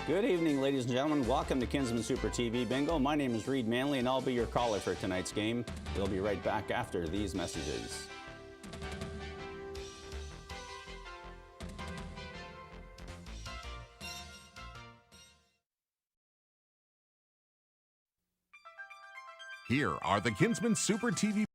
Good evening, ladies and gentlemen. Welcome to Kinsmen Super TV Bingo. My name is Reed Manley, and I'll be your caller for tonight's game. We'll be right back after these messages. Here are the Kinsmen Super TV.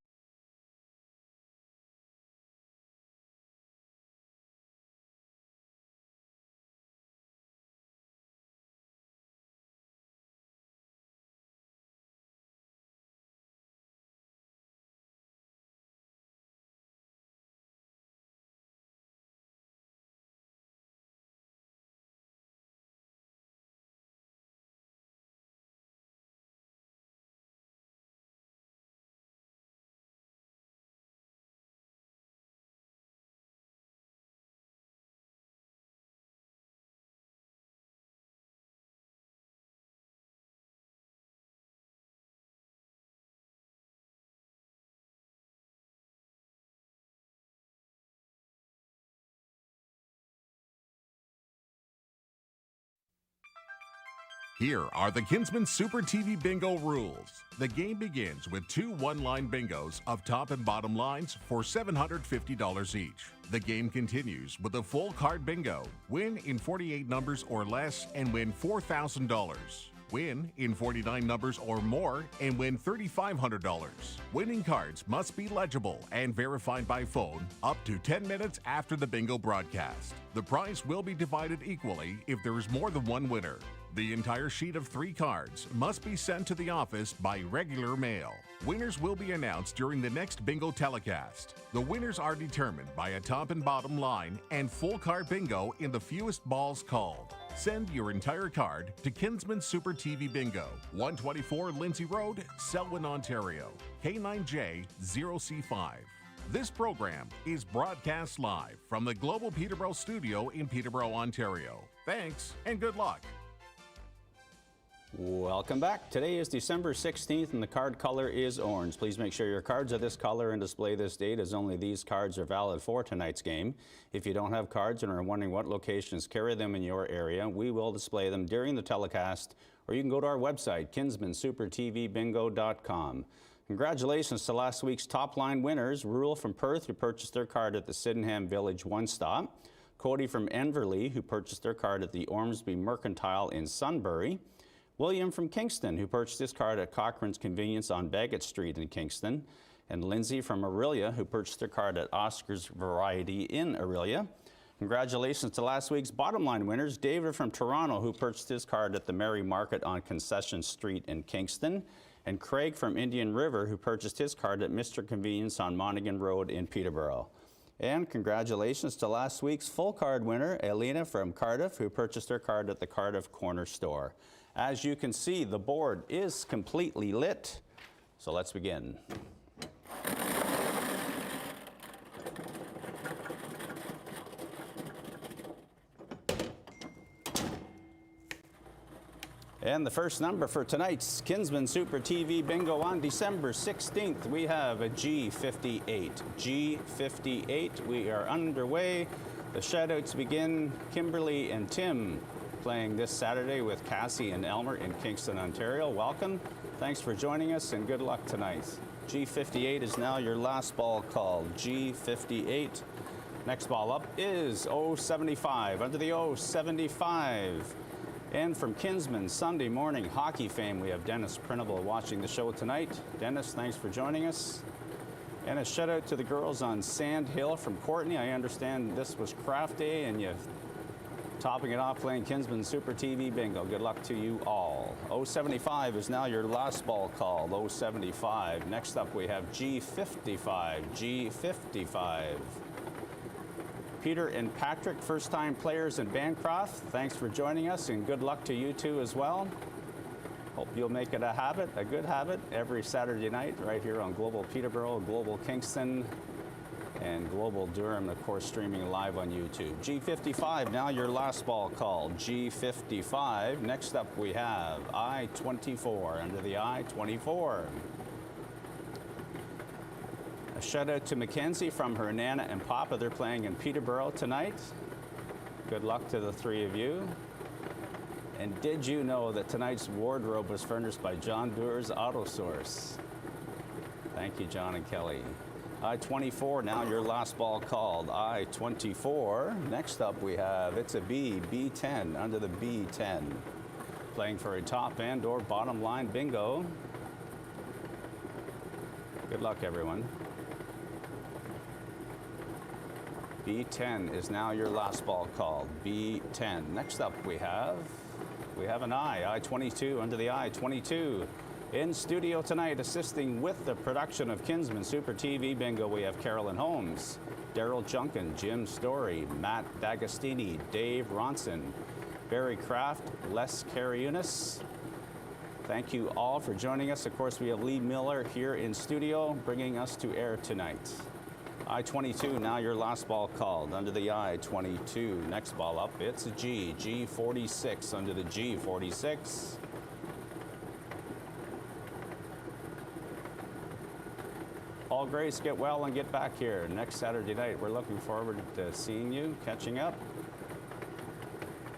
Here are the Kinsmen Super TV Bingo rules. The game begins with two one-line bingos of top and bottom lines for $750 each. The game continues with a full card bingo. Win in 48 numbers or less and win $4,000. Win in 49 numbers or more and win $3,500. Winning cards must be legible and verified by phone up to 10 minutes after the bingo broadcast. The prize will be divided equally if there is more than one winner. The entire sheet of 3 cards must be sent to the office by regular mail. Winners will be announced during the next bingo telecast. The winners are determined by a top and bottom line and full card bingo in the fewest balls called. Send your entire card to Kinsmen Super TV Bingo, 124 Lindsay Road, Selwyn, Ontario, K9J0C5. This program is broadcast live from the Global Peterborough studio in Peterborough, Ontario. Thanks and good luck. Welcome back. Today is December 16th and the card color is orange. Please make sure your cards are this color and display this date, as only these cards are valid for tonight's game. If you don't have cards and are wondering what locations carry them in your area, we will display them during the telecast, or you can go to our website, kinsmensupertvbingo.com. Congratulations to last week's top line winners. Rule from Perth, who purchased their card at the Sydenham Village One Stop. Cody from Enverley, who purchased their card at the Ormsby Mercantile in Sunbury. William from Kingston, who purchased his card at Cochrane's Convenience on Bagot Street in Kingston. And Lindsay from Orillia, who purchased their card at Oscar's Variety in Orillia. Congratulations to last week's bottom line winners. David from Toronto, who purchased his card at the Mary Market on Concession Street in Kingston. And Craig from Indian River, who purchased his card at Mr. Convenience on Monaghan Road in Peterborough. And congratulations to last week's full card winner, Elena from Cardiff, who purchased her card at the Cardiff Corner Store. As you can see, the board is completely lit, so let's begin. And the first number for tonight's Kinsmen Super TV Bingo on December 16th, we have a G58. G58, we are underway. The shoutouts begin. Kimberly and Tim playing this Saturday with Cassie and Elmer in Kingston, Ontario. Welcome. Thanks for joining us and good luck tonight. G58 is now your last ball called. G58. Next ball up is 075. Under the 075. And from Kinsmen Sunday morning hockey fame, we have Dennis Printable watching the show tonight. Dennis, thanks for joining us. And a shout out to the girls on Sand Hill from Courtney. I understand this was craft day and you topping it off playing Kinsmen Super TV Bingo. Good luck to you all. 075 is now your last ball called. 075. Next up we have G55. G55. Peter and Patrick, first-time players in Bancroft. Thanks for joining us and good luck to you two as well. Hope you'll make it a habit, a good habit, every Saturday night right here on Global Peterborough, Global Kingston, and Global Durham, of course, streaming live on YouTube. G55, now your last ball called. G55. Next up we have I-24, under the I-24. A shout out to Mackenzie from her Nana and Papa. They're playing in Peterborough tonight. Good luck to the three of you. And did you know that tonight's wardrobe was furnished by John Deere's Auto Source? Thank you, John and Kelly. I-24, now your last ball called. I-24. Next up we have, it's a B, B10, under the B10. Playing for a top and or bottom line bingo. Good luck, everyone. B10 is now your last ball called. B10. Next up we have an I-22 under the I-22. In studio tonight, assisting with the production of Kinsmen Super TV Bingo, we have Carolyn Holmes, Daryl Junkin, Jim Story, Matt D'Agostini, Dave Ronson, Barry Kraft, Les Cariunas. Thank you all for joining us. Of course, we have Lee Miller here in studio, bringing us to air tonight. I-22, now your last ball called under the I-22. Next ball up, it's a G, G46 under the G46. All Grace, get well and get back here next Saturday night. We're looking forward to seeing you, catching up.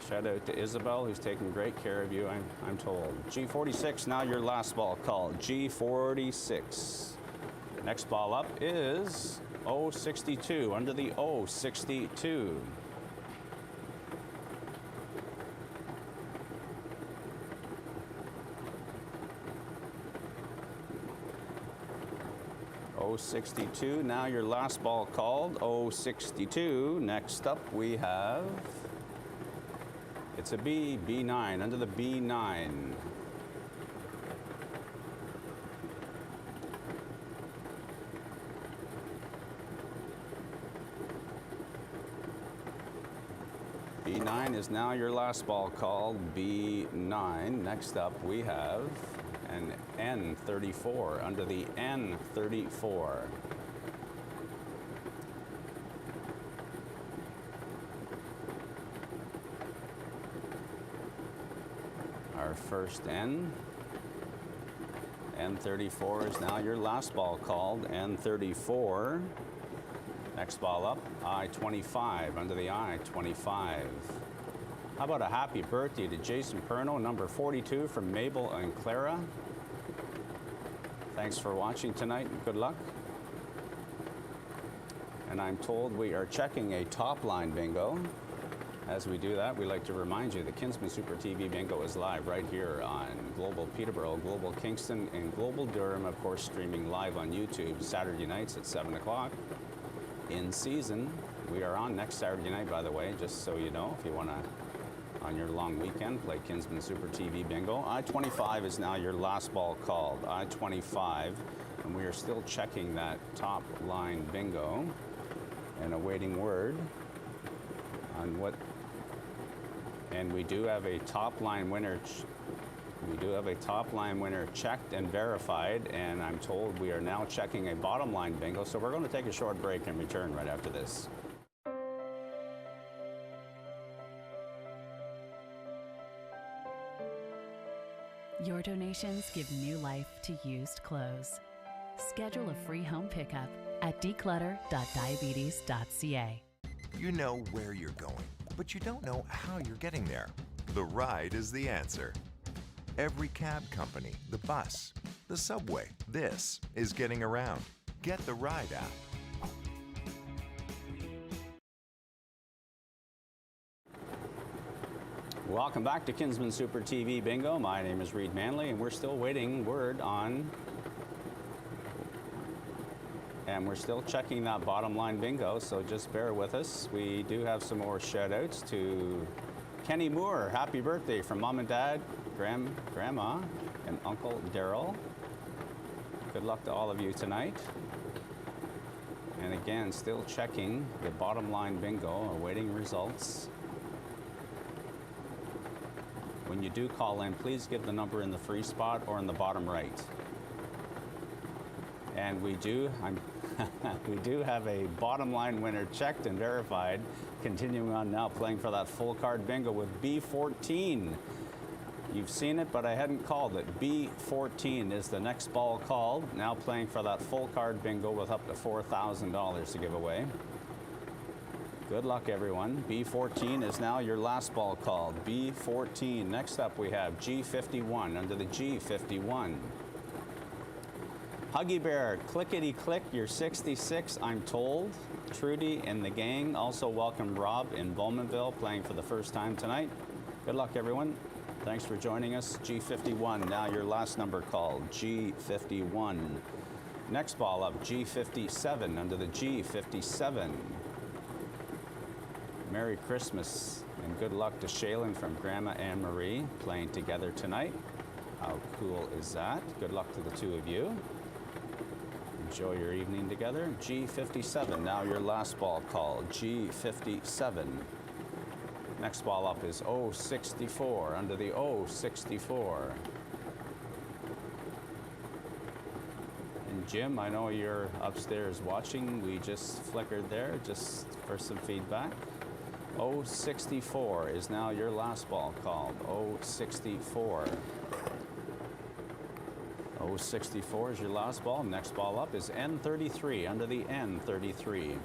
Shout out to Isabel, who's taking great care of you, I'm told. G46, now your last ball called. G46. Next ball up is O62, under the O62. O62, now your last ball called. O62. Next up we have, it's a B, B9, under the B9. B9 is now your last ball called. B9. Next up we have an N34 under the N34. Our first N. N34 is now your last ball called. N34. Next ball up, I-25, under the I-25. How about a happy birthday to Jason Perno, number 42, from Mabel and Clara. Thanks for watching tonight, and good luck. And I'm told we are checking a top line bingo. As we do that, we like to remind you the Kinsmen Super TV Bingo is live right here on Global Peterborough, Global Kingston, and Global Durham, of course, streaming live on YouTube Saturday nights at 7 o'clock. In season, we are on next Saturday night, by the way, just so you know, if you want to, on your long weekend, play Kinsmen Super TV Bingo. I-25 is now your last ball called. I-25, and we are still checking that top line bingo and awaiting word on what, and we do have a top line winner. We do have a top line winner checked and verified, and I'm told we are now checking a bottom line bingo, so we're going to take a short break and return right after this. Your donations give new life to used clothes. Schedule a free home pickup at declutter.diabetes.ca. You know where you're going, but you don't know how you're getting there. The ride is the answer. Every cab company, the bus, the subway, this is getting around. Get the Ride app. Welcome back to Kinsmen Super TV Bingo. My name is Reed Manley, and we're still waiting word on, and we're still checking that bottom line bingo, so just bear with us. We do have some more shout outs to Kenny Moore. Happy birthday from Mom and Dad, Grandma, and Uncle Daryl. Good luck to all of you tonight. And again, still checking the bottom line bingo, awaiting results. When you do call in, please give the number in the free spot or in the bottom right. And we do have a bottom line winner checked and verified. Continuing on now, playing for that full card bingo with B14. You've seen it, but I hadn't called it. B14 is the next ball called. Now playing for that full card bingo with up to $4,000 to give away. Good luck, everyone. B14 is now your last ball called. B14. Next up, we have G51 under the G51. Huggy Bear, clickety click, you're 66, I'm told. Trudy and the gang. Also welcome Rob in Bowmanville, playing for the first time tonight. Good luck, everyone. Thanks for joining us. G51, now your last number called. G51. Next ball up, G57 under the G57. Merry Christmas and good luck to Shaylin from Grandma Anne Marie, playing together tonight. How cool is that? Good luck to the two of you. Enjoy your evening together. G57, now your last ball called. G57. Next ball up is 064 under the 064. And Jim, I know you're upstairs watching. We just flickered there just for some feedback. 064 is now your last ball called. 064. 064 is your last ball. Next ball up is N33 under the N33.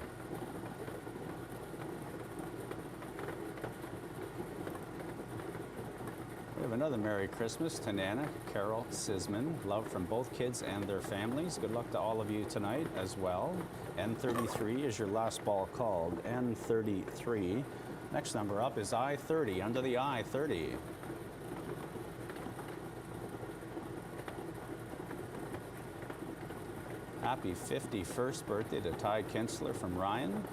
We have another Merry Christmas to Nana, Carol, Sisman. Love from both kids and their families. Good luck to all of you tonight as well. N33 is your last ball called. N33. Next number up is I30 under the I30. Happy 51st birthday to Ty Kinsler from Ryan.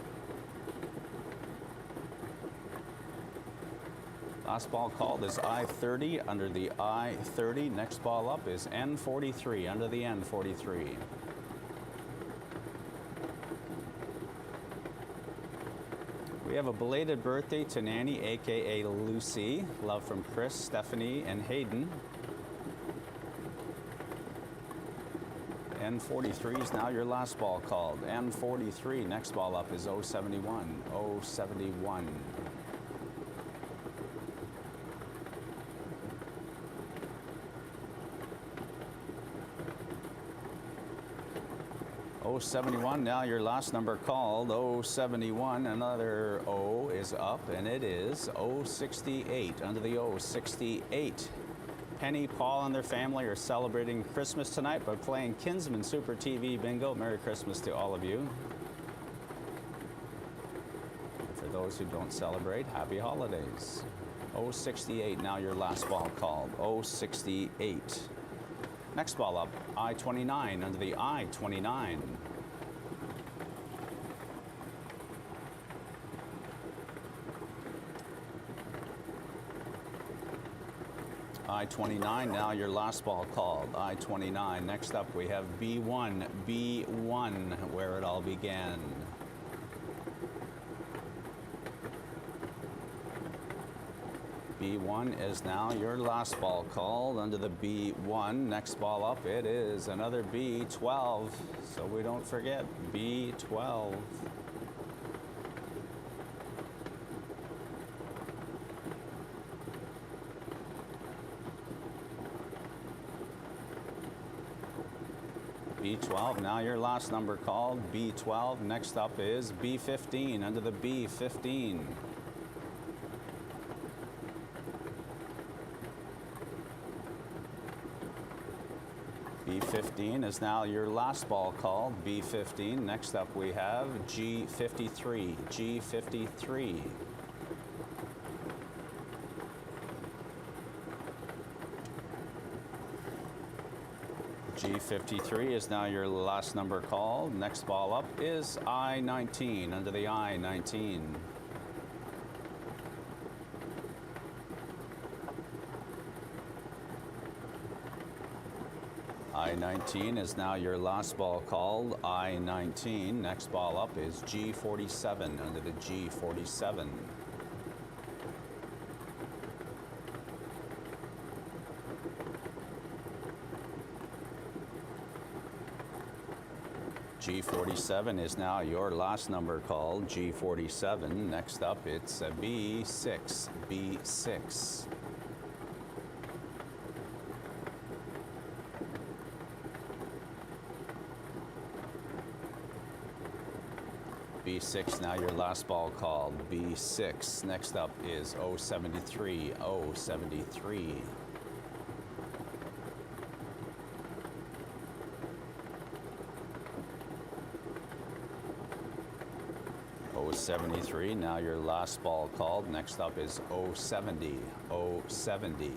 Last ball called is I30 under the I30. Next ball up is N43 under the N43. We have a belated birthday to Nanny, aka Lucy. Love from Chris, Stephanie, and Hayden. N43 is now your last ball called. N43, next ball up is 071. 071. .071, now your last number called. 071, another O is up, and it is 068 under the 068. Penny, Paul, and their family are celebrating Christmas tonight by playing Kinsmen Super TV Bingo. Merry Christmas to all of you. And for those who don't celebrate, happy holidays. 068, now your last ball called. 068. Next ball up, I-29 under the I-29. I-29, now your last ball called. I-29. Next up, we have B1. B1, where it all began. B1 is now your last ball called under the B1. Next ball up, it is another B12, so we don't forget B12. B12, now your last number called, B12. Next up is B15 under the B15. B15 is now your last ball called, B15. Next up we have G53, G53. G53 is now your last number called. Next ball up is I-19 under the I-19. I-19 is now your last ball called. I-19. Next ball up is G47 under the G47. G47 is now your last number called. G47. Next up, it's a B6. B6. B6, now your last ball called. B6. Next up is 073. 073. .073. Now your last ball called. Next up is 070. 070.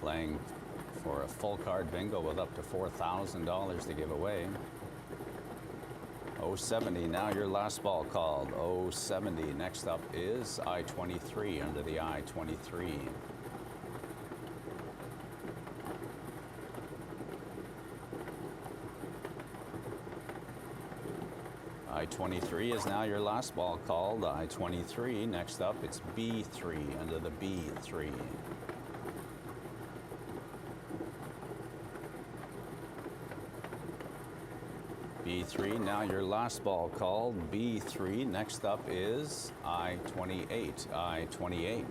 Playing for a full card bingo with up to $4,000 to give away. 070. Now your last ball called. 070. Next up is I-23 under the I-23. I-23 is now your last ball called. I-23. Next up, it's B3 under the B3. B3. Now your last ball called. B3. Next up is I-28. I-28.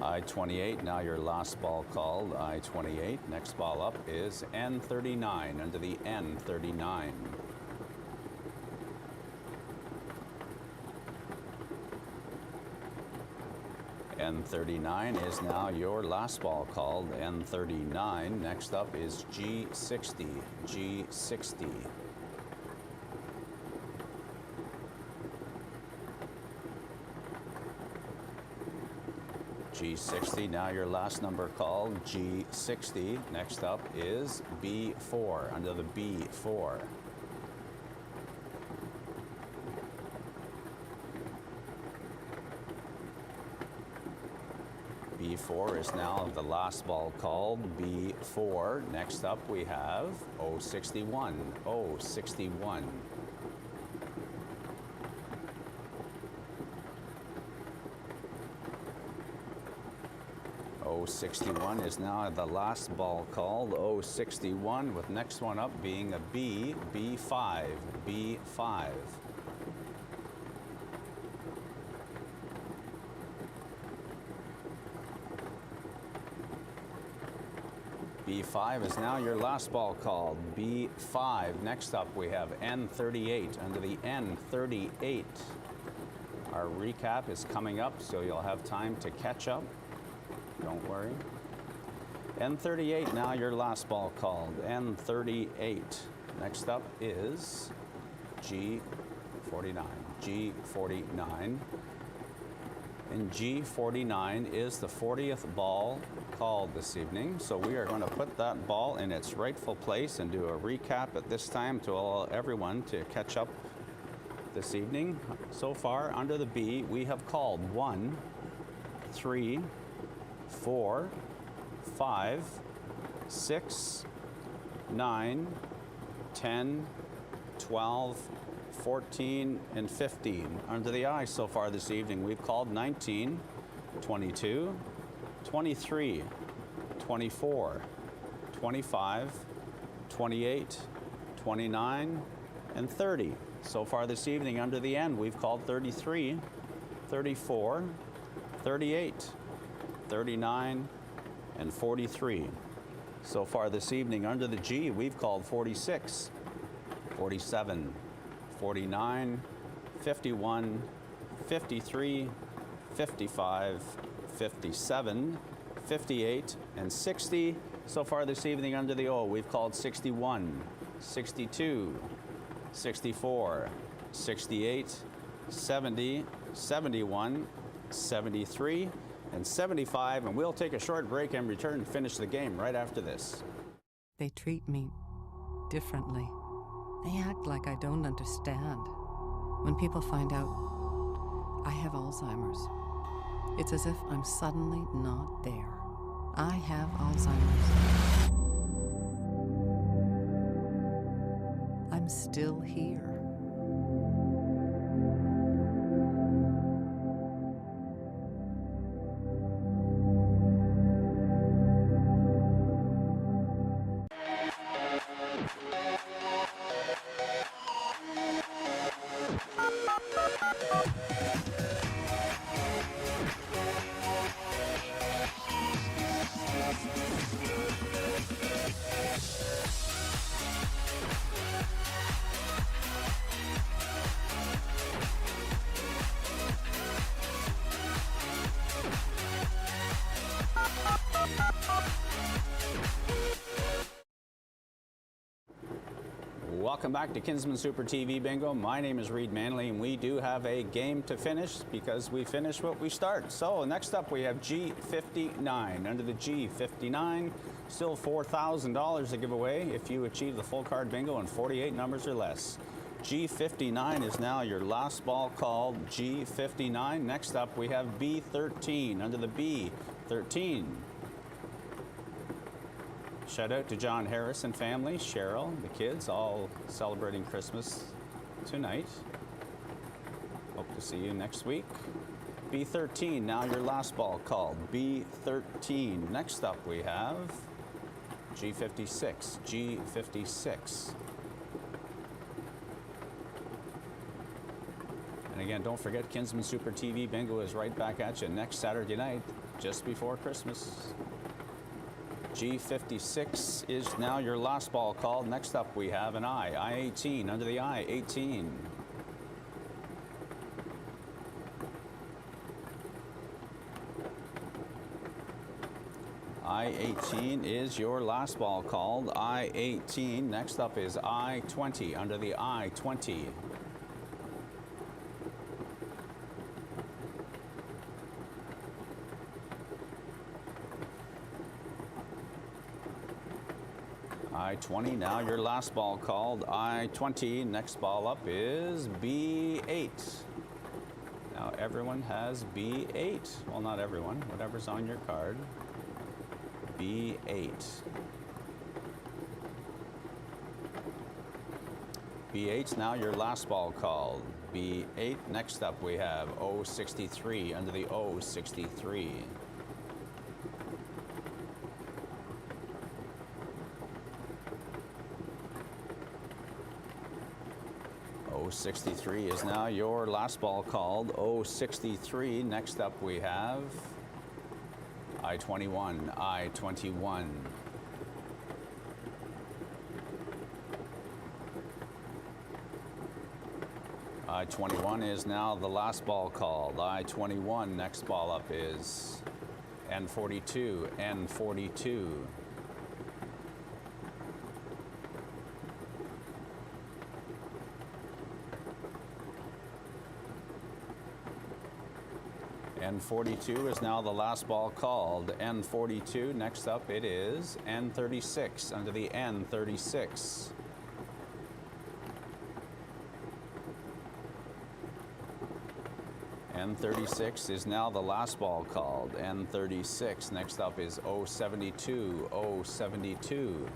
I-28, now your last ball called. I-28, next ball up is N39 under the N39. N39 is now your last ball called. N39, next up is G60. G60. G60, now your last number called. G60. Next up is B4 under the B4. B4 is now the last ball called. B4. Next up we have 061. 061. .061 is now the last ball called. .061 with next one up being a B, B5, B5. B5 is now your last ball called. B5. Next up we have N38 under the N38. Our recap is coming up, so you'll have time to catch up. Don't worry. N38, now your last ball called. N38. Next up is G49. G49. And G49 is the 40th ball called this evening. So we are going to put that ball in its rightful place and do a recap at this time to allow everyone to catch up this evening. So far, under the B, we have called 1, 3, 4, 5, 6, 9, 10, 12, 14, and 15. Under the I so far this evening, we've called 19, 22, 23, 24, 25, 28, 29, and 30. So far this evening, under the N, we've called 33, 34, 38, 39, and 43. So far this evening, under the G, we've called 46, 47, 49, 51, 53, 55, 57, 58, and 60. So far this evening under the O, we've called 61, 62, 64, 68, 70, 71, 73, and 75, and we'll take a short break and return and finish the game right after this. They treat me differently. They act like I don't understand. When people find out I have Alzheimer's, it's as if I'm suddenly not there. I have Alzheimer's. I'm still here. Welcome back to Kinsmen Super TV Bingo. My name is Reed Manley, and we do have a game to finish because we finish what we start. So next up we have G59. Under the G59, still $4,000 to give away if you achieve the full card bingo in 48 numbers or less. G59 is now your last ball called. G59. Next up we have B13. Under the B13. Shout out to John Harris and family, Cheryl, the kids, all celebrating Christmas tonight. Hope to see you next week. B13, now your last ball called. B13. Next up we have G56. G56. And again, don't forget, Kinsmen Super TV Bingo is right back at you next Saturday night, just before Christmas. G56 is now your last ball called. Next up we have an I18. Under the I18. I18 is your last ball called. I18. Next up is I20. Under the I20. I20, now your last ball called. I20, next ball up is B8. Now everyone has B8. Well, not everyone, whatever's on your card. B8. B8's now your last ball called. B8, next up we have O63. Under the O63. O63 is now your last ball called. O63. Next up we have I21. I21. I21 is now the last ball called. I21. Next ball up is N42. N42. N42 is now the last ball called. N42, next up it is N36, under the N36. N36 is now the last ball called. N36, next up is O72, O72.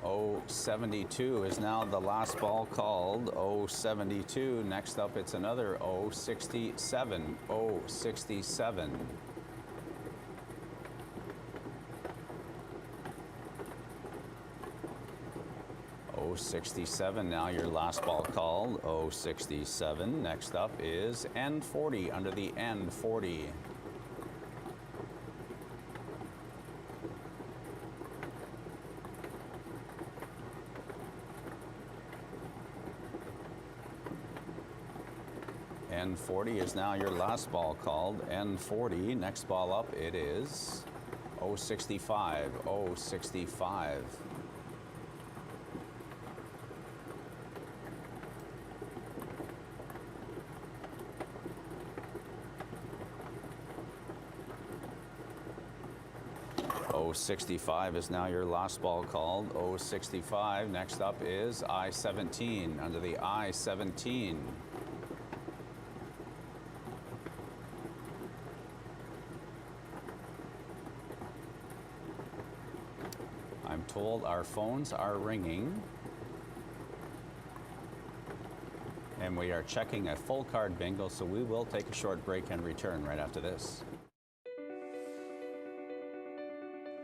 O72 is now the last ball called. O72. Next up, it's another O67. O67. O67. Now your last ball called. O67. Next up is N40. Under the N40. N40 is now your last ball called. N40, next ball up it is O65, O65. O65 is now your last ball called. O65, next up is I17, under the I17. I'm told our phones are ringing, and we are checking a full card bingo, so we will take a short break and return right after this.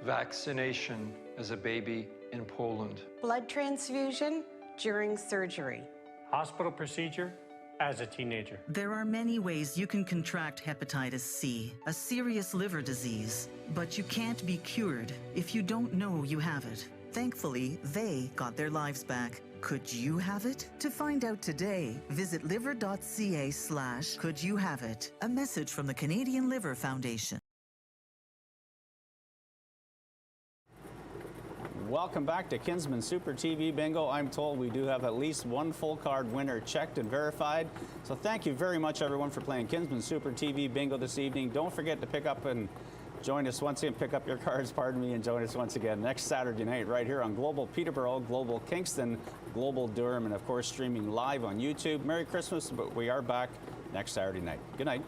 Vaccination as a baby in Poland. Blood transfusion during surgery. Hospital procedure as a teenager. There are many ways you can contract hepatitis C, a serious liver disease, but you can't be cured if you don't know you have it. Thankfully, they got their lives back. Could you have it? To find out today, visit liver.ca/could you have it. A message from the Canadian Liver Foundation. welcome back to Kinsmen Super TV Bingo. I'm told we do have at least one full card winner checked and verified. So thank you very much, everyone, for playing Kinsmen Super TV Bingo this evening. Don't forget to pick up and join us once again, pick up your cards, pardon me, and join us once again next Saturday night right here on Global Peterborough, Global Kingston, Global Durham, and of course streaming live on YouTube. Merry Christmas, but we are back next Saturday night. Good night.